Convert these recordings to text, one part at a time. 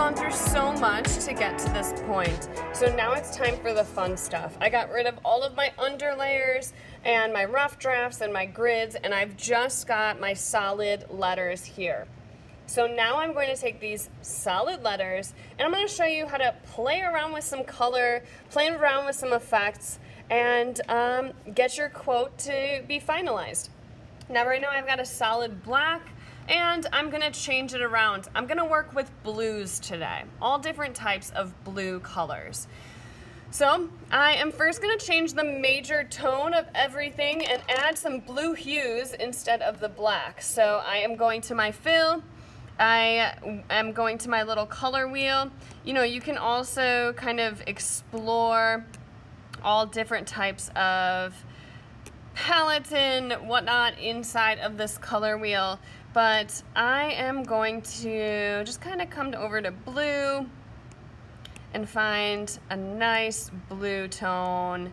gone through so much to get to this point. So now it's time for the fun stuff. I got rid of all of my underlayers and my rough drafts and my grids, and I've just got my solid letters here. So now I'm going to take these solid letters and I'm going to show you how to play around with some color, play around with some effects, and get your quote to be finalized. Now right now I've got a solid black and I'm going to change it around. I'm going to work with blues today, all different types of blue colors. So I am first going to change the major tone of everything and add some blue hues instead of the black. So I am going to my fill. I am going to my little color wheel. You know, you can also kind of explore all different types of palettes and whatnot inside of this color wheel, but I am going to just kind of come over to blue and find a nice blue tone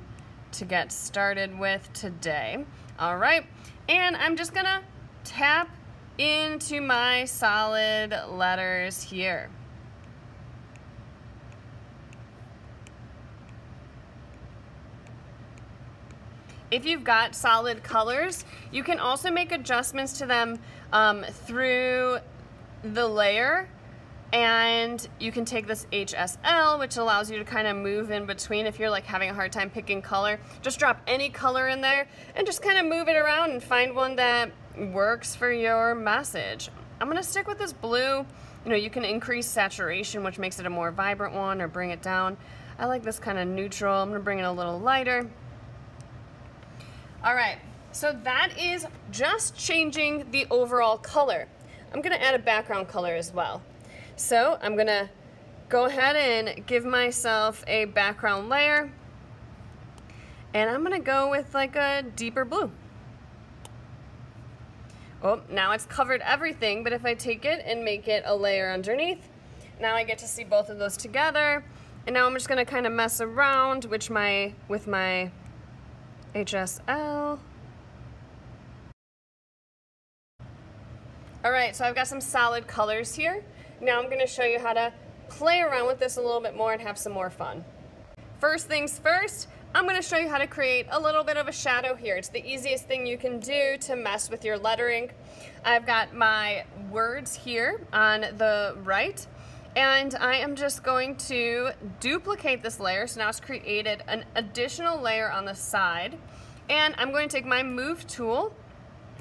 to get started with today. All right, and I'm just gonna tap into my solid letters here. If you've got solid colors, you can also make adjustments to them through the layer, and you can take this HSL, which allows you to kind of move in between. If you're like having a hard time picking color, just drop any color in there and just kind of move it around and find one that works for your message. I'm gonna stick with this blue. You know, you can increase saturation, which makes it a more vibrant one, or bring it down. I like this kind of neutral. I'm gonna bring it a little lighter. All right, so that is just changing the overall color. I'm gonna add a background color as well. So I'm gonna go ahead and give myself a background layer, and I'm gonna go with like a deeper blue. Oh, now it's covered everything, but if I take it and make it a layer underneath, now I get to see both of those together. And now I'm just gonna kind of mess around with my HSL. All right, so I've got some solid colors here. Now I'm gonna show you how to play around with this a little bit more and have some more fun. First things first, I'm going to show you how to create a little bit of a shadow here. It's the easiest thing you can do to mess with your lettering. I've got my words here on the right, and I am just going to duplicate this layer. So now it's created an additional layer on the side, and I'm going to take my move tool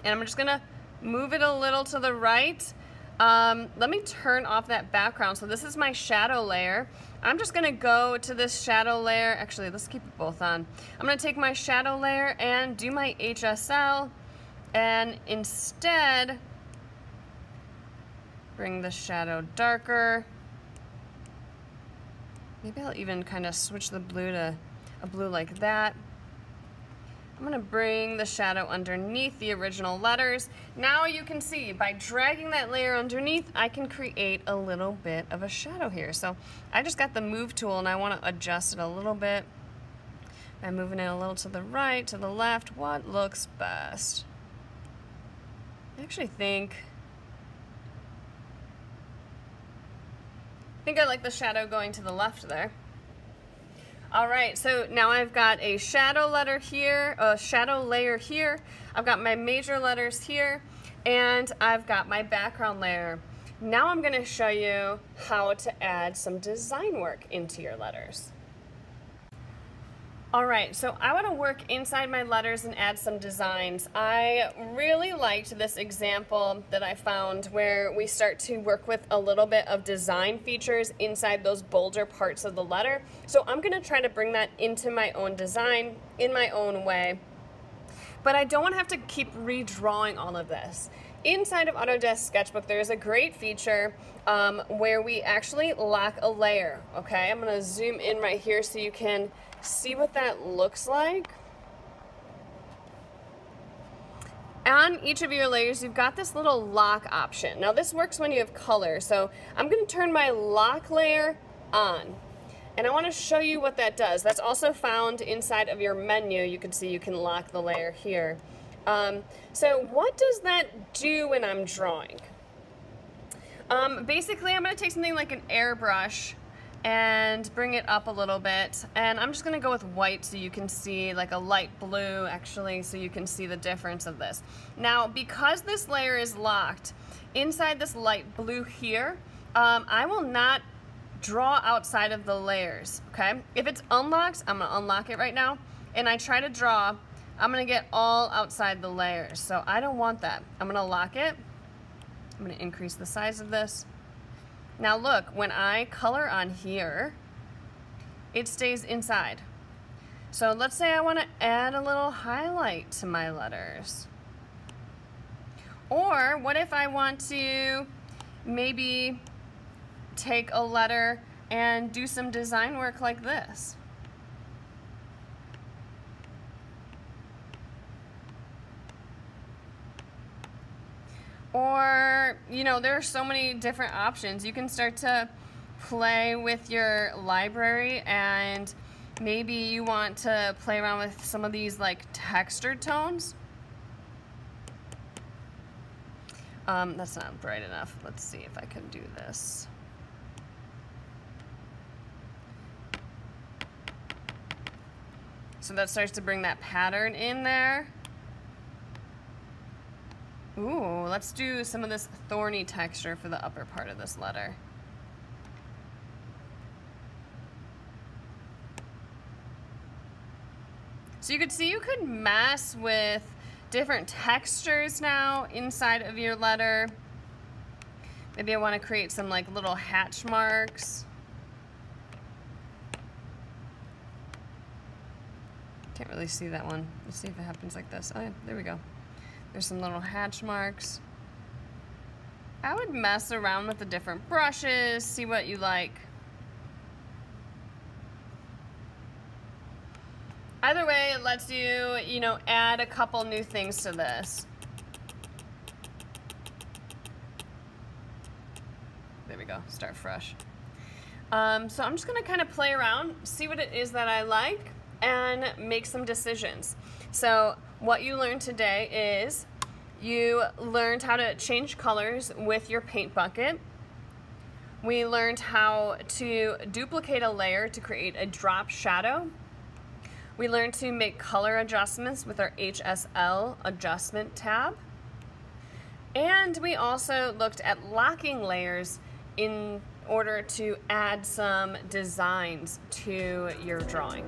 and I'm just going to move it a little to the right. Let me turn off that background. So this is my shadow layer. I'm just gonna go to this shadow layer. Actually, let's keep it both on. I'm gonna take my shadow layer and do my HSL, and instead bring the shadow darker. Maybe I'll even kind of switch the blue to a blue like that. I'm gonna bring the shadow underneath the original letters. Now you can see by dragging that layer underneath, I can create a little bit of a shadow here. So I just got the move tool and I wanna adjust it a little bit by moving it a little to the right, to the left. What looks best? I actually think I like the shadow going to the left there. All right, so now I've got a shadow letter here, a shadow layer here. I've got my major letters here, and I've got my background layer. Now I'm gonna show you how to add some design work into your letters. All right, so I want to work inside my letters and add some designs. I really liked this example that I found where we start to work with a little bit of design features inside those bolder parts of the letter. So I'm going to try to bring that into my own design in my own way. But I don't want to have to keep redrawing all of this. Inside of Autodesk Sketchbook, there's a great feature where we actually lock a layer. Okay, I'm going to zoom in right here so you can see what that looks like. On each of your layers, you've got this little lock option. Now this works when you have color, so I'm going to turn my lock layer on. And I want to show you what that does. That's also found inside of your menu. You can see you can lock the layer here. So what does that do when I'm drawing? Basically, I'm going to take something like an airbrush and bring it up a little bit. And I'm just going to go with white so you can see, like a light blue, actually, so you can see the difference of this. Now, because this layer is locked, inside this light blue here, I will not draw outside of the layers, okay? If it's unlocked, I'm going to unlock it right now, and I try to draw, I'm going to get all outside the layers. So I don't want that. I'm going to lock it. I'm going to increase the size of this. Now look, when I color on here, it stays inside. So let's say I want to add a little highlight to my letters. Or what if I want to maybe take a letter and do some design work like this? Or, you know, there are so many different options. You can start to play with your library, and maybe you want to play around with some of these like textured tones. That's not bright enough. Let's see if I can do this. So that starts to bring that pattern in there. Ooh, let's do some of this thorny texture for the upper part of this letter. So you could see you could mess with different textures now inside of your letter. Maybe I want to create some like little hatch marks. Can't really see that one. Let's see if it happens like this. Oh yeah, there we go. There's some little hatch marks. I would mess around with the different brushes, see what you like. Either way, it lets you, know, add a couple new things to this. There we go, start fresh. So I'm just gonna kind of play around, see what it is that I like, and make some decisions. So what you learned today is you learned how to change colors with your paint bucket. We learned how to duplicate a layer to create a drop shadow. We learned to make color adjustments with our HSL adjustment tab. And we also looked at locking layers in order to add some designs to your drawing.